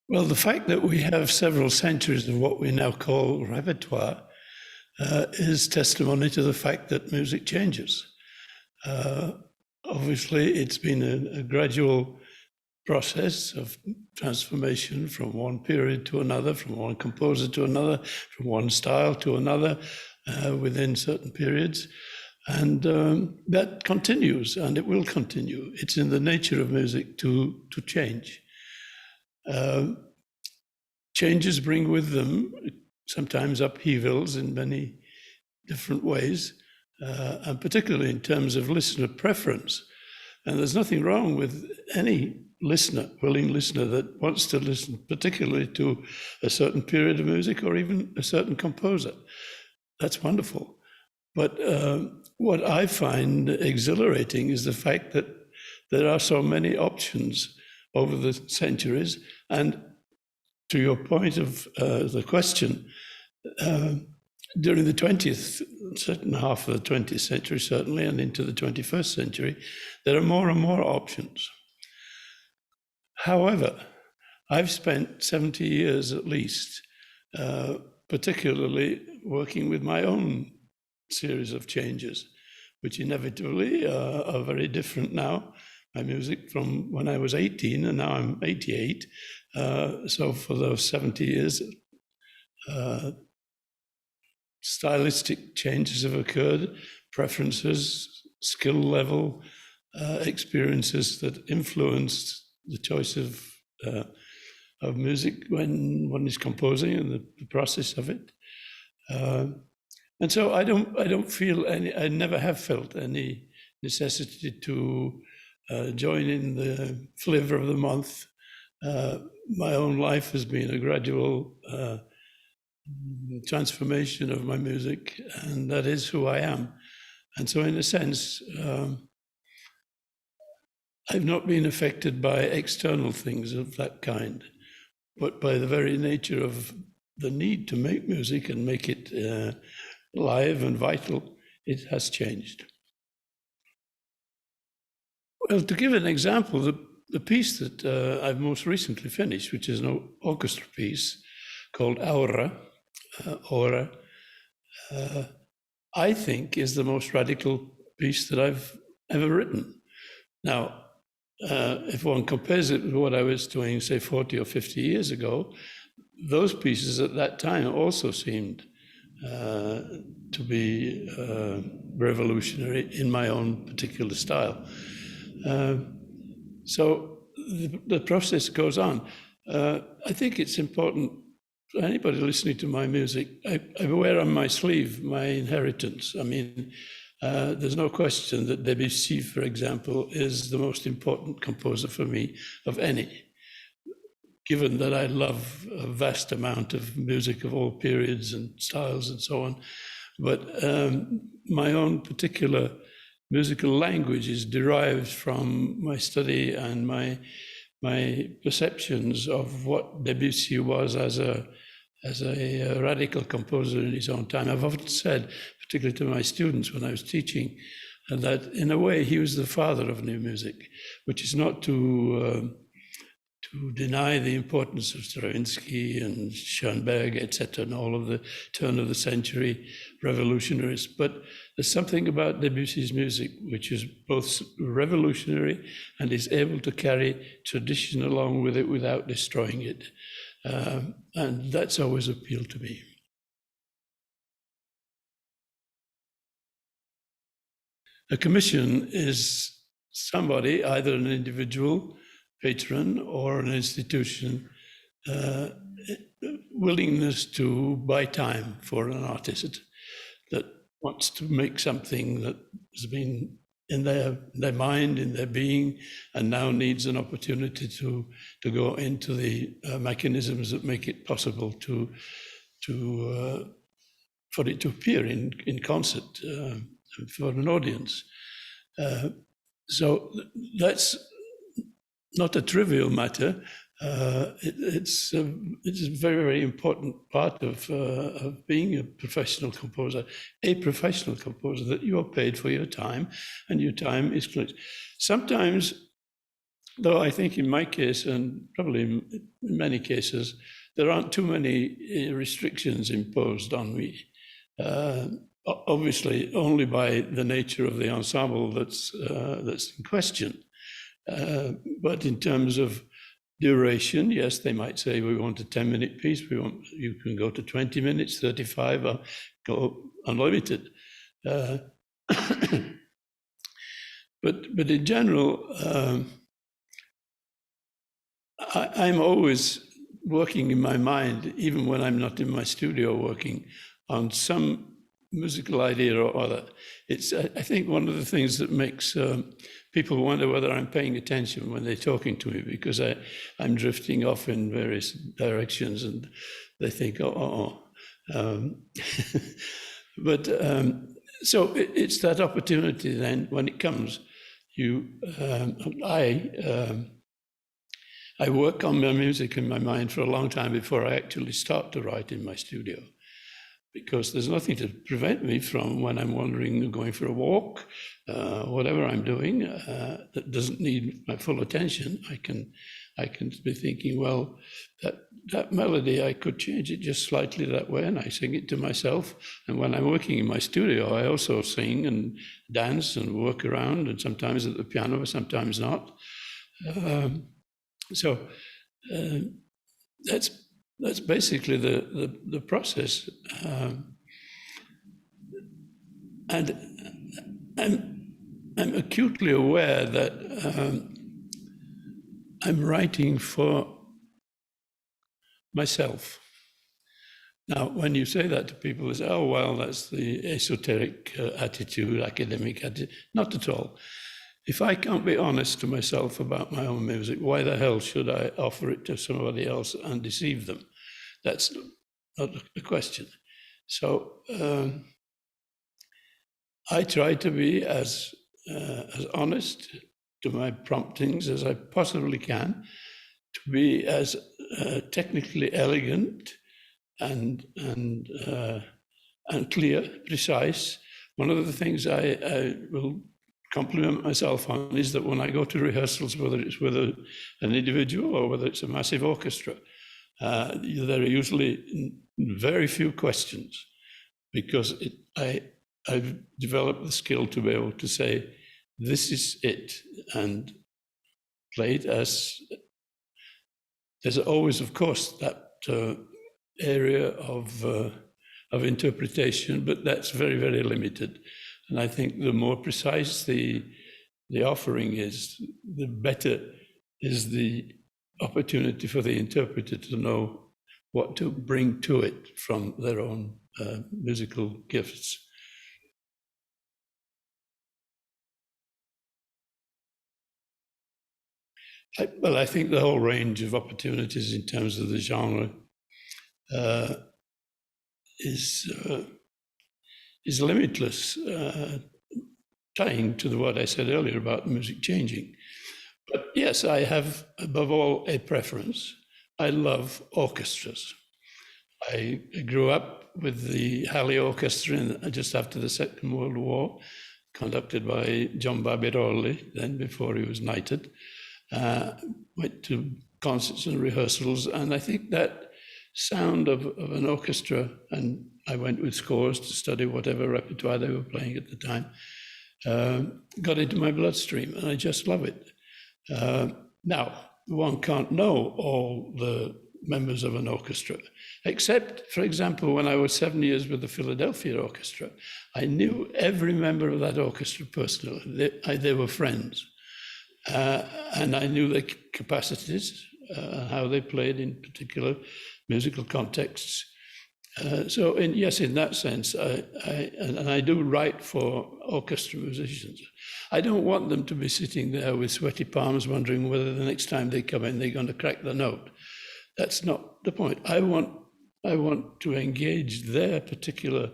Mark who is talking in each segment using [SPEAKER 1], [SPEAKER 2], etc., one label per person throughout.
[SPEAKER 1] Well, the fact that we have several centuries of what we now call repertoire is testimony to the fact that music changes. Obviously, it's been a gradual process of transformation from one period to another, from one composer to another, from one style to another within certain periods. And that continues, and it will continue. It's in the nature of music to change. Changes bring with them sometimes upheavals in many different ways, and particularly in terms of listener preference. And there's nothing wrong with any listener, willing listener, that wants to listen particularly to a certain period of music or even a certain composer. That's wonderful. But what I find exhilarating is the fact that there are so many options over the centuries. And to your point of the question, during the 20th, certain half of the 20th century, certainly, and into the 21st century, there are more and more options. However, I've spent 70 years at least, particularly working with my own series of changes, which inevitably are very different now. My music from when I was 18 and now I'm 88. So for those 70 years, stylistic changes have occurred, preferences, skill level, experiences that influenced the choice of music when one is composing and the process of it. And so I don't feel I never have felt any necessity to join in the flavor of the month. My own life has been a gradual transformation of my music, and that is who I am. And so in a sense, I've not been affected by external things of that kind, but by the very nature of the need to make music and make it live and vital, it has changed. Well, to give an example, the piece that I've most recently finished, which is an orchestra piece called Aura, I think is the most radical piece that I've ever written. Now, if one compares it with what I was doing, say, 40 or 50 years ago, those pieces at that time also seemed to be revolutionary in my own particular style. So the process goes on. I think it's important for anybody listening to my music. I wear on my sleeve my inheritance. I mean, there's no question that Debussy, for example, is the most important composer for me of any, given that I love a vast amount of music of all periods and styles and so on. But my own particular musical language is derived from my study and my perceptions of what Debussy was as a radical composer in his own time. I've often said, particularly to my students when I was teaching, that in a way he was the father of new music, which is not to deny the importance of Stravinsky and Schoenberg, etc., and all of the turn of the century revolutionaries. But there's something about Debussy's music which is both revolutionary and is able to carry tradition along with it without destroying it. And that's always appealed to me. A commission is somebody, either an individual patron or an institution, willingness to buy time for an artist that wants to make something that has been in their mind, in their being, and now needs an opportunity to go into the mechanisms that make it possible for it to appear in concert for an audience. So that's not a trivial matter. It's a very, very important part of being a professional composer, that you are paid for your time, and your time is close. Sometimes Though I think in my case, and probably in many cases, there aren't too many restrictions imposed on me. Obviously, only by the nature of the ensemble that's in question. But in terms of duration, yes, they might say we want a 10-minute piece. You can go to 20 minutes, 35, or go unlimited. But in general, I'm always working in my mind, even when I'm not in my studio working, on some musical idea or other. It's, I think, one of the things that makes people wonder whether I'm paying attention when they're talking to me, because I'm drifting off in various directions, and they think, But so it's that opportunity then, when it comes, I work on my music in my mind for a long time before I actually start to write in my studio, because there's nothing to prevent me from, when I'm wandering, going for a walk, whatever I'm doing, that doesn't need my full attention. I can be thinking, well, that melody, I could change it just slightly that way, and I sing it to myself. And when I'm working in my studio, I also sing and dance and work around, and sometimes at the piano, sometimes not. So that's basically the process, and I'm acutely aware that I'm writing for myself. Now, when you say that to people, they say, "Oh, well, that's the esoteric attitude, academic attitude." Not at all. If I can't be honest to myself about my own music, why the hell should I offer it to somebody else and deceive them? That's not the question. So I try to be as honest to my promptings as I possibly can, to be as technically elegant and clear, precise. One of the things I will compliment myself on is that when I go to rehearsals, whether it's with an individual or whether it's a massive orchestra, there are usually very few questions, because I've developed the skill to be able to say, this is it, and play it as... There's always, of course, that area of interpretation, but that's very, very limited. And I think the more precise the offering is, the better is the opportunity for the interpreter to know what to bring to it from their own musical gifts. I think the whole range of opportunities in terms of the genre is limitless, tying to what I said earlier about music changing. But yes, I have, above all, a preference. I love orchestras. I grew up with the Halley Orchestra just after the Second World War, conducted by John Barbirolli, then before he was knighted. Went to concerts and rehearsals, and I think that sound of an orchestra, and I went with scores to study whatever repertoire they were playing at the time, got into my bloodstream, and I just love it. Now, one can't know all the members of an orchestra, except, for example, when I was 7 years with the Philadelphia Orchestra, I knew every member of that orchestra personally. They were friends. And I knew their capacities, how they played in particular musical contexts. So yes, in that sense, I do write for orchestra musicians. I don't want them to be sitting there with sweaty palms wondering whether the next time they come in, they're going to crack the note. That's not the point. I want to engage their particular...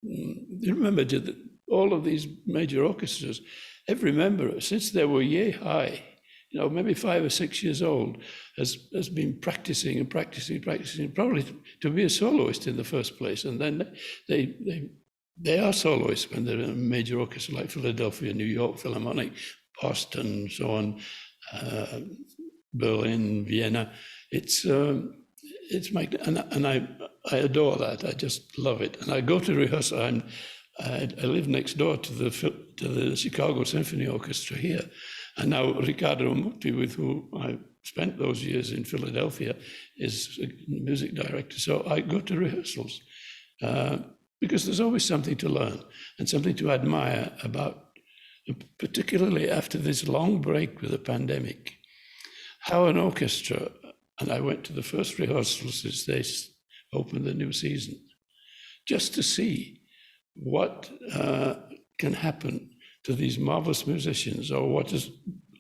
[SPEAKER 1] You remember that all of these major orchestras, every member, since they were yay high, maybe 5 or 6 years old, has been practicing and practicing, probably to be a soloist in the first place. And then they are soloists when they're in a major orchestra like Philadelphia, New York Philharmonic, Boston, and so on. Berlin, Vienna. It's and I adore that. I just love it. And I go to rehearsal. I live next door to the Chicago Symphony Orchestra here, and now Riccardo Muti, with whom I spent those years in Philadelphia, is a music director. So I go to rehearsals because there's always something to learn and something to admire about, particularly after this long break with the pandemic, how an orchestra, and I went to the first rehearsals as they opened the new season, just to see what can happen to these marvelous musicians, or what has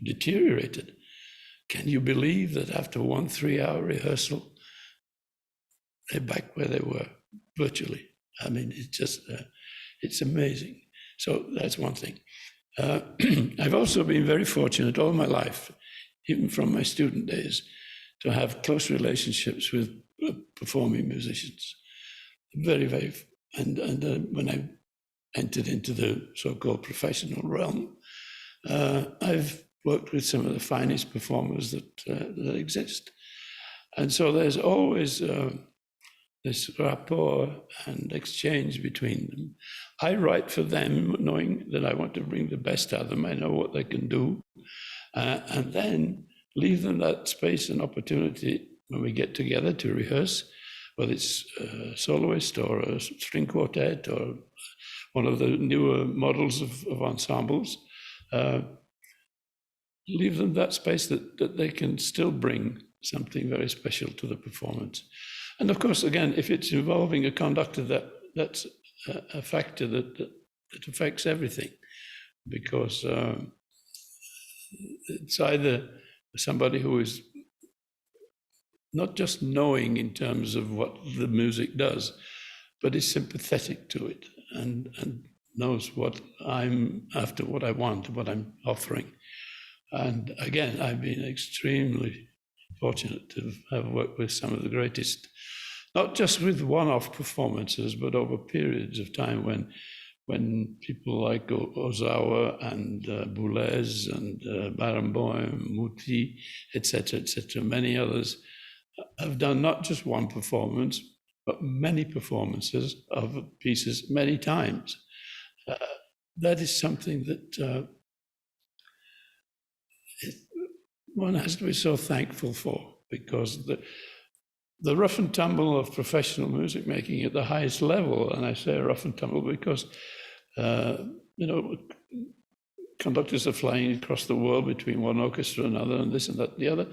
[SPEAKER 1] deteriorated. Can you believe that after one 3-hour rehearsal, they're back where they were, virtually? I mean, it's just, it's amazing. So that's one thing. I've also been very fortunate all my life, even from my student days, to have close relationships with performing musicians. Very, very, and when I entered into the so-called professional realm, I've worked with some of the finest performers that exist. And so there's always this rapport and exchange between them. I write for them knowing that I want to bring the best out of them. I know what they can do. And then leave them that space and opportunity when we get together to rehearse, whether it's a soloist or a string quartet or one of the newer models of ensembles. Leave them that space that they can still bring something very special to the performance. And of course, again, if it's involving a conductor, that's a factor that affects everything, because it's either somebody who is not just knowing in terms of what the music does, but is sympathetic to it and knows what I'm after, what I want, what I'm offering. And again, I've been extremely fortunate to have worked with some of the greatest, not just with one-off performances, but over periods of time when people like Ozawa and Boulez and Barenboim, Muti, etc., many others have done not just one performance, but many performances of pieces many times. That is something that one has to be so thankful for, because the rough and tumble of professional music making at the highest level, and I say rough and tumble because conductors are flying across the world between one orchestra and another, and this and that and the other.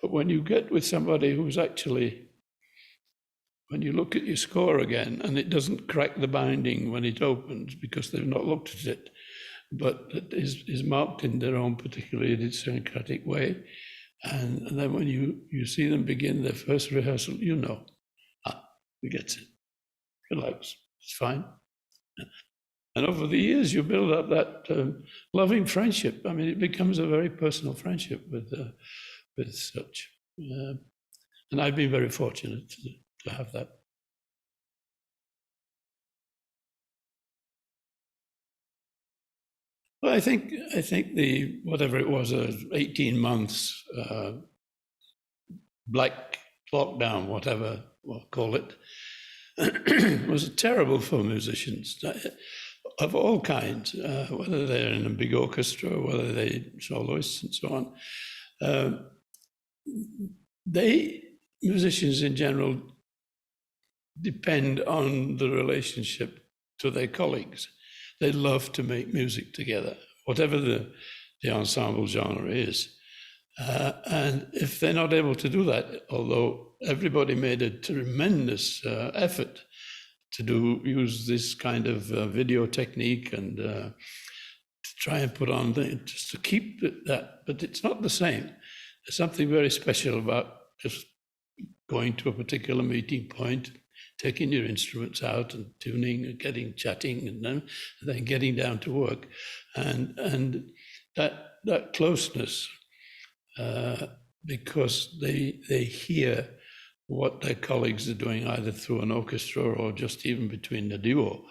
[SPEAKER 1] But when you get with somebody who's actually, when you look at your score again, and it doesn't crack the binding when it opens because they've not looked at it, but it is marked in their own particularly idiosyncratic way. And then when you see them begin their first rehearsal, you know, he gets it, relax, it's fine. And over the years, you build up that loving friendship. I mean, it becomes a very personal friendship with such. And I've been very fortunate to have that. Well, I think the, whatever it was, 18 months black lockdown, whatever we'll call it, was terrible for musicians of all kinds, whether they're in a big orchestra, whether they're soloists and so on. Musicians in general depend on the relationship to their colleagues. They love to make music together, whatever the ensemble genre is. And if they're not able to do that, although everybody made a tremendous effort to use this kind of video technique and to try and put on, just to keep that, but it's not the same. There's something very special about just going to a particular meeting point, taking your instruments out and tuning and chatting and then getting down to work. And that closeness, because they hear what their colleagues are doing, either through an orchestra or just even between the duo.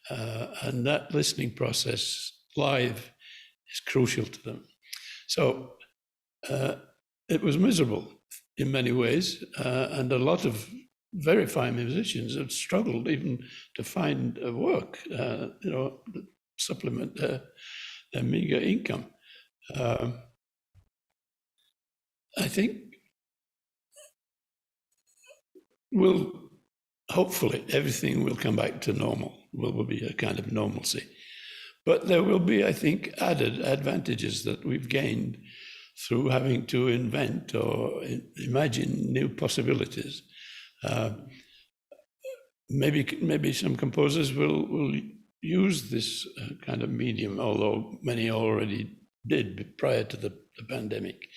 [SPEAKER 1] And that listening process live is crucial to them. So it was miserable in many ways, and a lot of very fine musicians have struggled even to find work, supplement their meager income. I think hopefully everything will come back to normal. Will be a kind of normalcy. But there will be, I think, added advantages that we've gained through having to invent or imagine new possibilities. Maybe some composers will use this kind of medium, although many already did prior to the pandemic.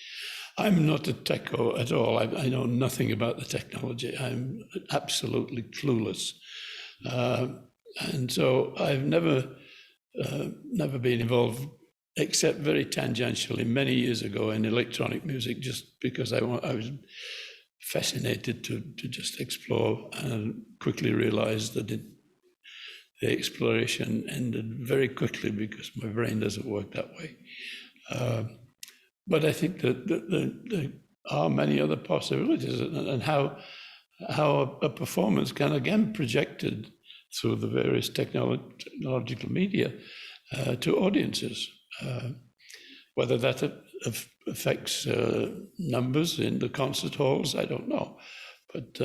[SPEAKER 1] I'm not a techo at all. I know nothing about the technology. I'm absolutely clueless. And so I've never been involved, except very tangentially many years ago in electronic music, just because I was fascinated to just explore, and quickly realized that the exploration ended very quickly because my brain doesn't work that way. But I think that there are many other possibilities, and how a performance can again projected through the various technological media to audiences. Whether that affects numbers in the concert halls, I don't know. But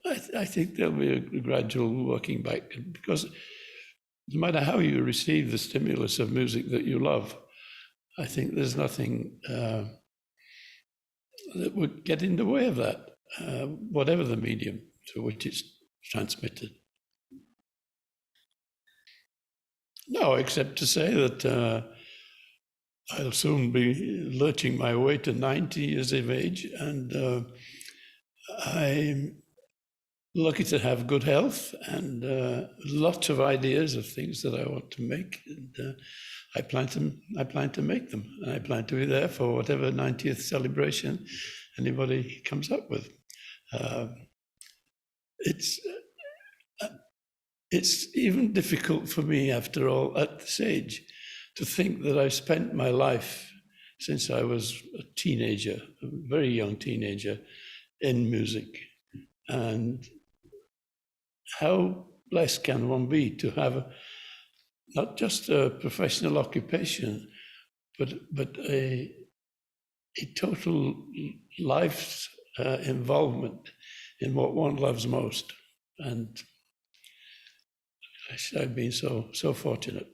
[SPEAKER 1] I think there'll be a gradual working back, because no matter how you receive the stimulus of music that you love, I think there's nothing that would get in the way of that, whatever the medium to which it's transmitted. No, except to say that I'll soon be lurching my way to 90 years of age, and I'm lucky to have good health and lots of ideas of things that I want to make. And I plan to make them, and I plan to be there for whatever 90th celebration anybody comes up with. It's even difficult for me, after all, at this age, to think that I've spent my life since I was a teenager, a very young teenager, in music. And how blessed can one be to have not just a professional occupation, but a total life's involvement in what one loves most. And I've been so fortunate.